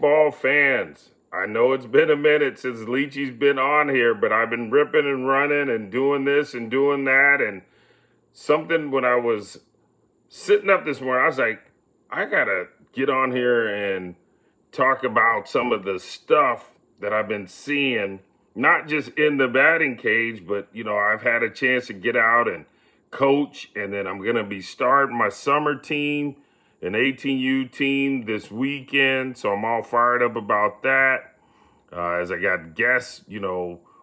baseball fans. I know it's been a minute since Leachy's been on here, but I've been ripping and running and doing this and doing that. And something when I was sitting up this morning, I was like, I gotta get on here and talk about some of the stuff that I've been seeing, not just in the batting cage, but I've had a chance to get out and coach, and then I'm gonna be starting my summer team, an 18U team this weekend, so I'm all fired up about that. As I got guests,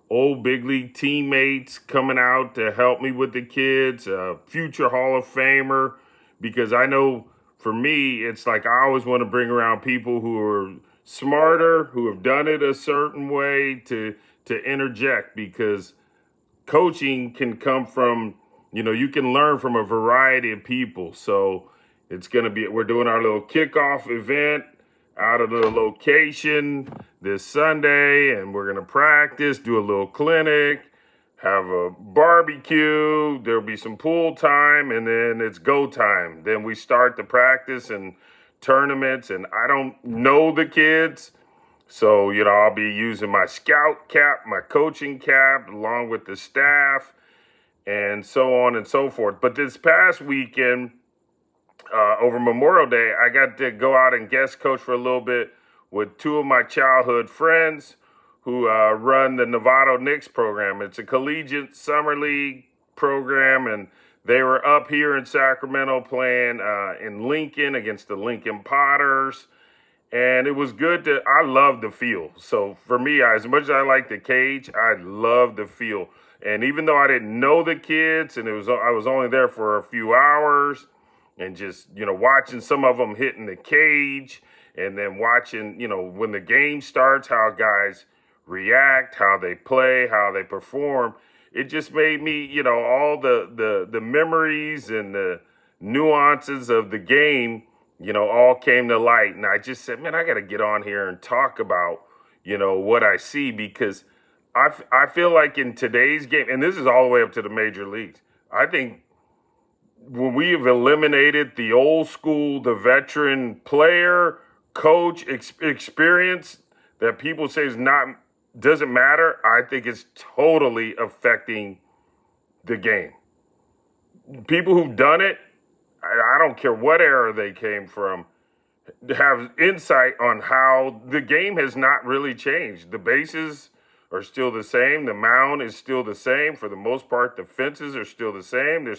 old big league teammates coming out to help me with the kids, future Hall of Famer, because I know for me, it's like I always want to bring around people who are smarter, who have done it a certain way to interject, because coaching can come from, you can learn from a variety of people. So we're doing our little kickoff event out of the location this Sunday, and we're going to practice, do a little clinic, have a barbecue, there'll be some pool time, and then it's go time. Then we start the practice and tournaments, and I don't know the kids, so, I'll be using my scout cap, my coaching cap, along with the staff, and so on and so forth. But this past weekend, over Memorial Day, I got to go out and guest coach for a little bit with two of my childhood friends who run the Novato Knicks program. It's a collegiate summer league program, and they were up here in Sacramento playing in Lincoln against the Lincoln Potters. And it was good I love the field. So for me, as much as I like the cage, I love the field. And even though I didn't know the kids, and I was only there for a few hours, and just, watching some of them hitting the cage, and then watching, when the game starts, how guys react, how they play, how they perform. It just made me, all the memories and the nuances of the game, all came to light. And I just said, man, I got to get on here and talk about, what I see, because I feel like in today's game, and this is all the way up to the major leagues, I think when we have eliminated the old school, the veteran player, coach experience that people say doesn't matter, I think it's totally affecting the game. People who've done it, I don't care what era they came from, have insight on how the game has not really changed. The bases are still the same. The mound is still the same. For the most part, the fences are still the same. They're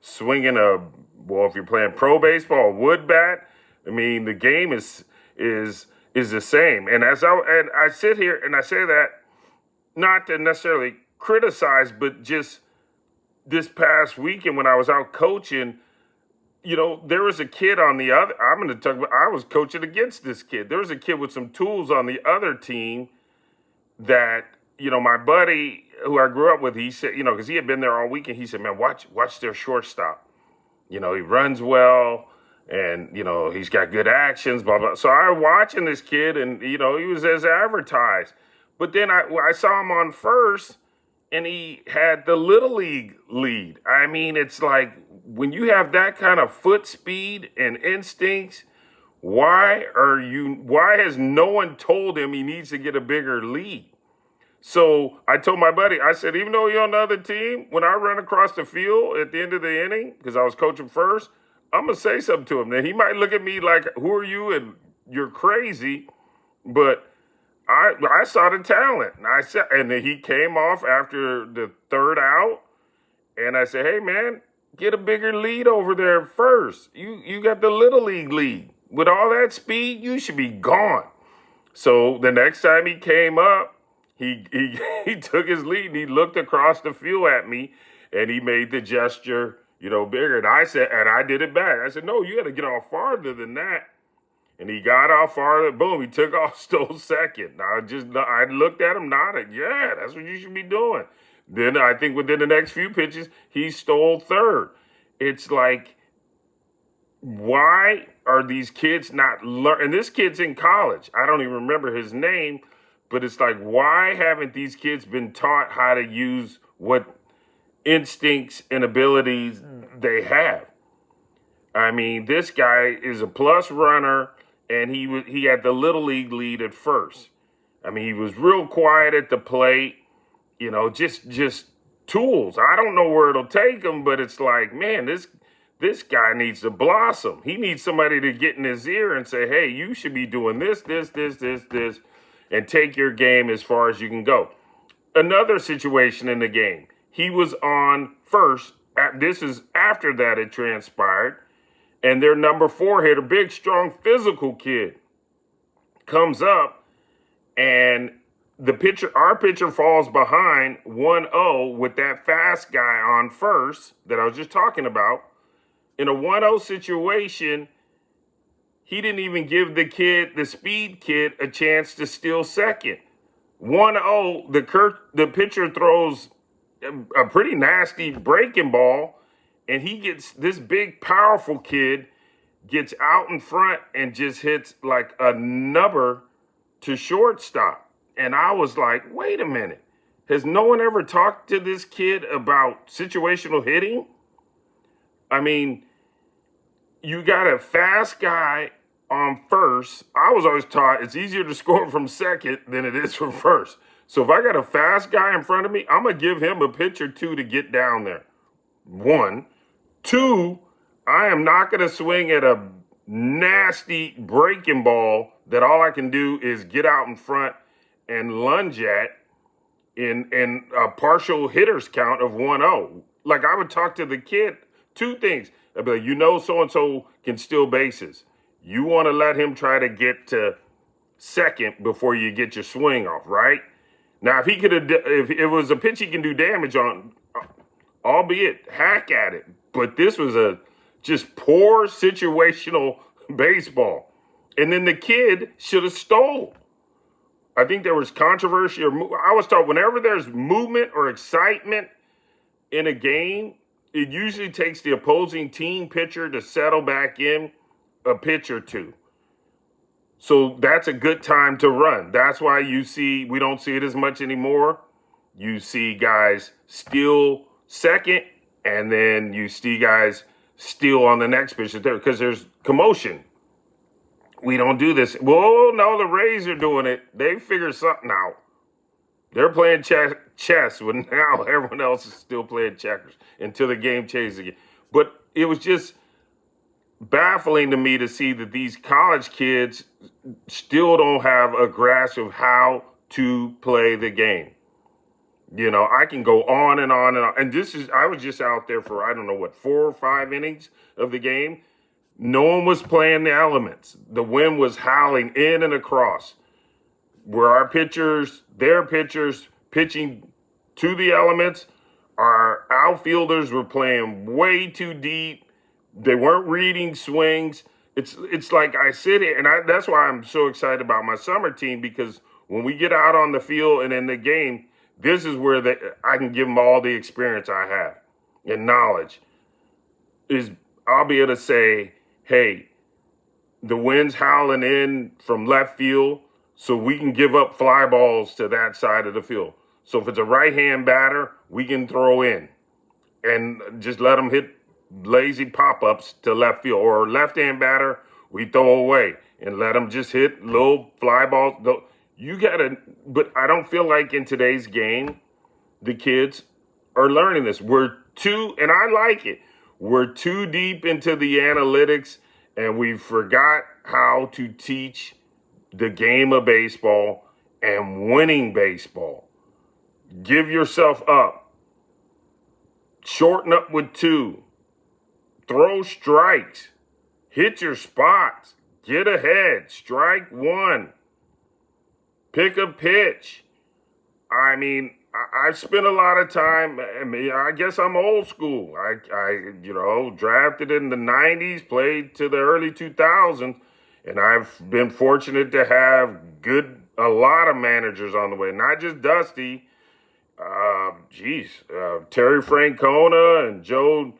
swinging if you're playing pro baseball, a wood bat. I mean, the game is the same. And I sit here and I say that not to necessarily criticize, but just this past weekend when I was out coaching, there was a kid on the other. I'm going to talk about. I was coaching against this kid. There was a kid with some tools on the other team that, my buddy who I grew up with, he said, because he had been there all weekend, he said, man, watch their shortstop. He runs well, and, he's got good actions, blah, blah. So I was watching this kid, and, he was as advertised. But then I saw him on first, and he had the Little League lead. I mean, it's like when you have that kind of foot speed and instincts, why has no one told him he needs to get a bigger lead? So I told my buddy, I said, even though you're on the other team, when I run across the field at the end of the inning, because I was coaching first, I'm going to say something to him. Now, he might look at me like, who are you? And you're crazy. But I saw the talent. And then he came off after the third out. And I said, hey, man, get a bigger lead over there first. You got the Little League lead. With all that speed, you should be gone. So the next time he came up, he took his lead and he looked across the field at me and he made the gesture, bigger. And I said, and I did it back. I said, no, you got to get off farther than that. And he got off farther. Boom, he took off, stole second. I looked at him, nodded. Yeah, that's what you should be doing. Then I think within the next few pitches, he stole third. It's like, why are these kids not learning? And this kid's in college. I don't even remember his name, but it's like, why haven't these kids been taught how to use what instincts and abilities they have? I mean, this guy is a plus runner. and he had the little league lead at first. I mean, he was real quiet at the plate, just tools. I don't know where it'll take him, but it's like, man, this guy needs to blossom. He needs somebody to get in his ear and say, hey, you should be doing this, and take your game as far as you can go. Another situation in the game, he was on first. This is after that it transpired. And their number 4 hitter, big, strong, physical kid, comes up, and our pitcher falls behind 1-0 with that fast guy on first that I was just talking about. In a 1-0 situation, he didn't even give the speed kid, a chance to steal second. 1-0, the pitcher throws a pretty nasty breaking ball, and this big, powerful kid gets out in front and just hits like a nubber to shortstop. And I was like, wait a minute. Has no one ever talked to this kid about situational hitting? I mean, you got a fast guy on first. I was always taught it's easier to score from second than it is from first. So if I got a fast guy in front of me, I'm going to give him a pitch or two to get down there. 1. 2, I am not going to swing at a nasty breaking ball that all I can do is get out in front and lunge at in a partial hitter's count of 1-0. Like, I would talk to the kid, 2 things. I'd be like, so-and-so can steal bases. You want to let him try to get to second before you get your swing off, right? Now, if it was a pitch he can do damage on, albeit hack at it, but this was a just poor situational baseball. And then the kid should have stole. I think there was controversy. I was taught whenever there's movement or excitement in a game, it usually takes the opposing team pitcher to settle back in a pitch or two. So that's a good time to run. That's why we don't see it as much anymore. You see guys steal second, and then you see guys steal on the next pitch because there's commotion. We don't do this. Well, no, the Rays are doing it. They figured something out. They're playing chess when now everyone else is still playing checkers until the game changes again. But it was just baffling to me to see that these college kids still don't have a grasp of how to play the game. I can go on and on and on. And I was just out there for, 4 or 5 innings of the game. No one was playing the elements. The wind was howling in and across. Were their pitchers pitching to the elements? Our outfielders were playing way too deep. They weren't reading swings. It's like I sit here, and that's why I'm so excited about my summer team, because when we get out on the field and in the game, this is where I can give them all the experience I have and knowledge. I'll be able to say, hey, the wind's howling in from left field, so we can give up fly balls to that side of the field. So if it's a right-hand batter, we can throw in and just let them hit lazy pop-ups to left field. Or left-hand batter, we throw away and let them just hit little fly balls. But I don't feel like in today's game, the kids are learning this. And I like it. We're too deep into the analytics, and we forgot how to teach the game of baseball and winning baseball. Give yourself up. Shorten up with 2. Throw strikes. Hit your spots. Get ahead. Strike 1. Pick a pitch. I mean, I've spent a lot of time. I guess I'm old school. I drafted in the 90s, played to the early 2000s, and I've been fortunate to have a lot of managers on the way, not just Dusty. Terry Francona and Joe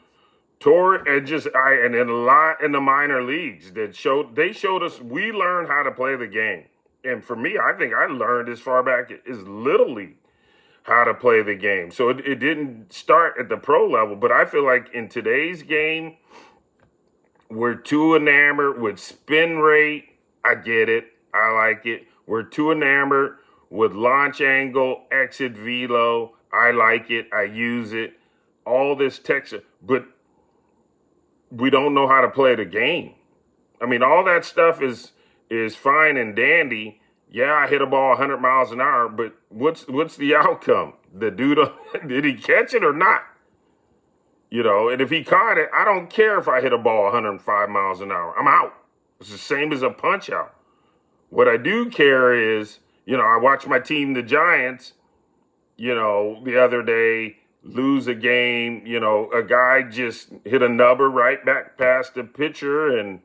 Torre, and then a lot in the minor leagues that showed us. We learned how to play the game. And for me, I think I learned as far back as Little League how to play the game. So it didn't start at the pro level, but I feel like in today's game, we're too enamored with spin rate. I get it. I like it. We're too enamored with launch angle, exit velo. I like it. I use it. All this texture, but we don't know how to play the game. I mean, all that stuff is fine and dandy. Yeah, I hit a ball 100 miles an hour, but what's the outcome? The dude, did he catch it or not? And if he caught it, I don't care if I hit a ball 105 miles an hour. I'm out. It's the same as a punch out. What I do care is, I watched my team, the Giants, the other day lose a game. A guy just hit a nubber right back past the pitcher, and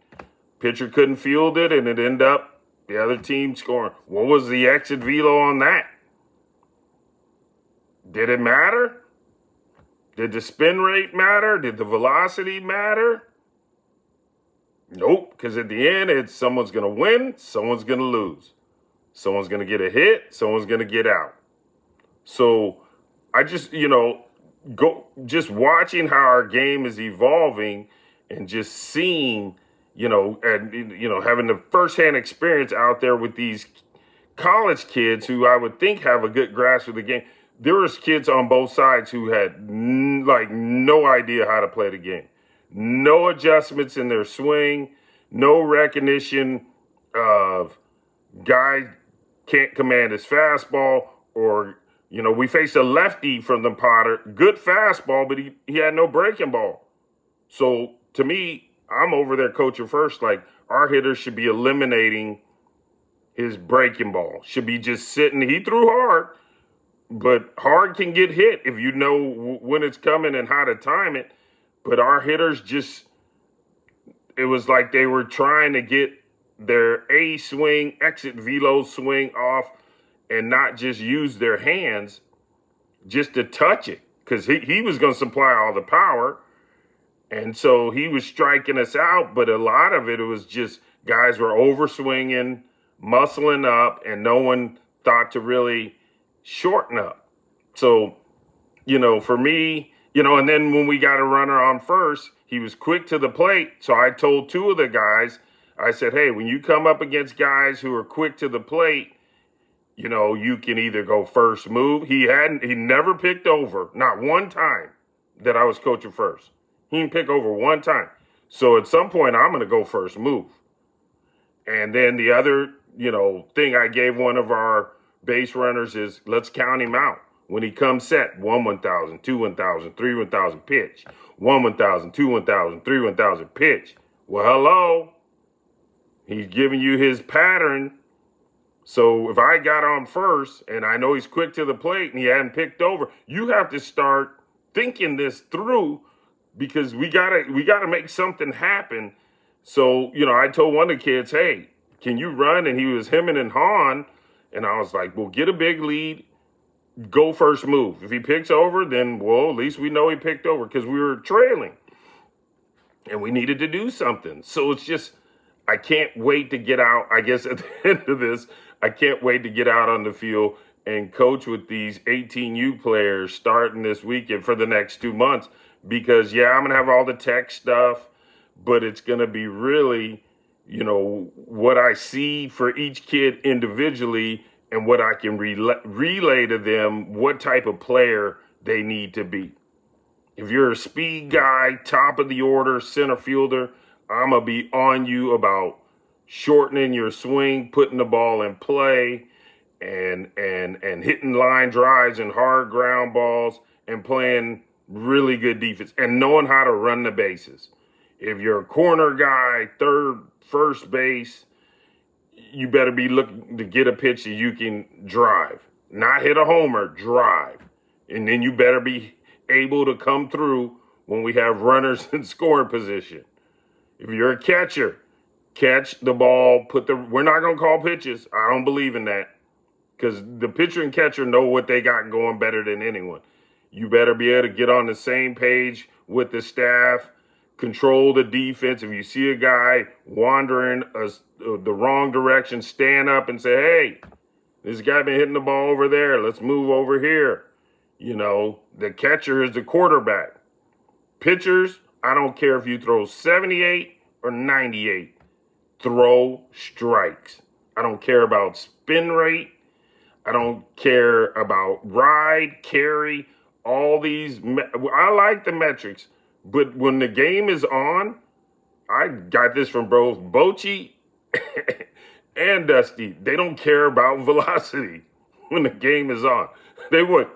pitcher couldn't field it, and it ended up the other team scoring. What was the exit velo on that? Did it matter? Did the spin rate matter? Did the velocity matter? Nope, because at the end, it's someone's going to win, someone's going to lose. Someone's going to get a hit, someone's going to get out. So I just, just watching how our game is evolving and just seeing, having the firsthand experience out there with these college kids who I would think have a good grasp of the game. There was kids on both sides who had no idea how to play the game. No adjustments in their swing, no recognition of guy can't command his fastball, or, we faced a lefty from the Potter, good fastball, but he had no breaking ball. So to me, I'm over there coaching first, like our hitters should be eliminating his breaking ball, should be just sitting. He threw hard, but hard can get hit if you know when it's coming and how to time it. But our hitters it was like they were trying to get their A swing, exit velo swing off and not just use their hands just to touch it, because he was going to supply all the power. And so he was striking us out, but a lot of it was just guys were overswinging, muscling up, and no one thought to really shorten up. So, for me, and then when we got a runner on first, he was quick to the plate. So I told two of the guys, I said, hey, when you come up against guys who are quick to the plate, you can either go first move. He never picked over, not one time that I was coaching first. He didn't pick over one time. So at some point, I'm going to go first move. And then the other, thing I gave one of our base runners is let's count him out. When he comes set, 1, 1,000, 2, 1,000, 3, 1,000, pitch. 1, 1,000, 2, 1,000, 3, 1,000, pitch. Well, hello. He's giving you his pattern. So if I got on first and I know he's quick to the plate and he hadn't picked over, you have to start thinking this through, because we gotta make something happen. So, I told one of the kids, hey, can you run? And he was hemming and hawing. And I was like, well, get a big lead. Go first move. If he picks over, then, well, at least we know he picked over, because we were trailing and we needed to do something. So it's just, I can't wait to get out. I guess at the end of this, I can't wait to get out on the field and coach with these 18U players starting this weekend for the next 2 months, because, yeah, I'm going to have all the tech stuff, but it's going to be really, what I see for each kid individually and what I can relay to them, what type of player they need to be. If you're a speed guy, top of the order, center fielder, I'm going to be on you about shortening your swing, putting the ball in play, and hitting line drives and hard ground balls, and playing really good defense and knowing how to run the bases. If you're a corner guy, third, first base, you better be looking to get a pitch that you can drive, not hit a homer, drive. And then you better be able to come through when we have runners in scoring position. If you're a catcher, catch the ball, we're not going to call pitches. I don't believe in that, because the pitcher and catcher know what they got going better than anyone. You better be able to get on the same page with the staff, control the defense. If you see a guy wandering the wrong direction, stand up and say, hey, this guy been hitting the ball over there. Let's move over here. The catcher is the quarterback. Pitchers, I don't care if you throw 78 or 98. throw strikes. I don't care about spin rate. I don't care about ride, carry, all these. I like the metrics, but when the game is on, I got this from both Bochy and Dusty. They don't care about velocity when the game is on. They want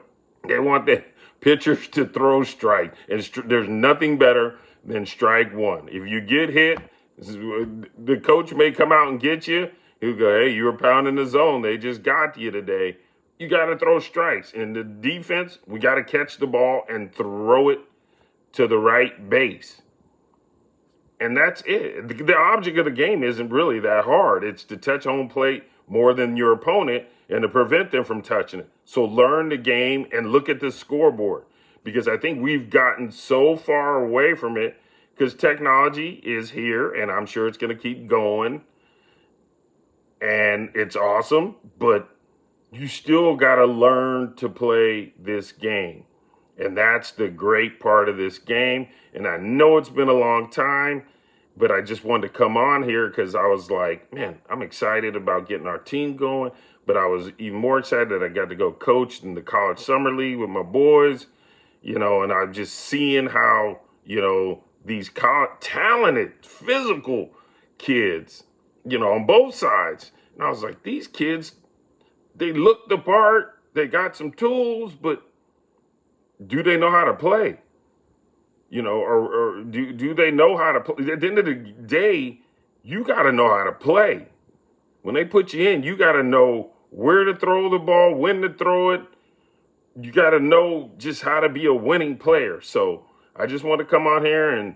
the pitchers to throw strike, and there's nothing better than strike one. If you get hit, the coach may come out and get you. He'll go, hey, you were pounding the zone. They just got you today. You got to throw strikes. And the defense, we got to catch the ball and throw it to the right base. And that's it. The object of the game isn't really that hard. It's to touch home plate more than your opponent and to prevent them from touching it. So learn the game and look at the scoreboard, because I think we've gotten so far away from it because technology is here and I'm sure it's going to keep going. And it's awesome, but you still got to learn to play this game. And that's the great part of this game. And I know it's been a long time, but I just wanted to come on here because I was like, man, I'm excited about getting our team going. But I was even more excited that I got to go coach in the college summer league with my boys, and I'm just seeing how, these talented, physical kids, on both sides. And I was like, these kids, they look the part, they got some tools, but do they know how to play? Or do they know how to play? At the end of the day, you got to know how to play. When they put you in, you got to know where to throw the ball, when to throw it. You got to know just how to be a winning player. So I just want to come on here and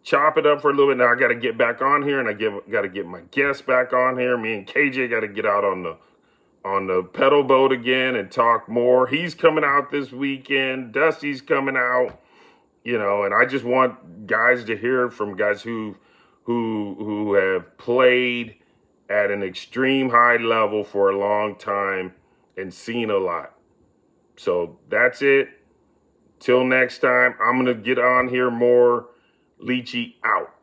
chop it up for a little bit. Now I got to get back on here, and I got to get my guests back on here. Me and KJ got to get out on the pedal boat again and talk more. He's coming out this weekend. Dusty's coming out. And I just want guys to hear from guys who have played at an extreme high level for a long time and seen a lot. So that's it. Till next time, I'm going to get on here more. Leachy out.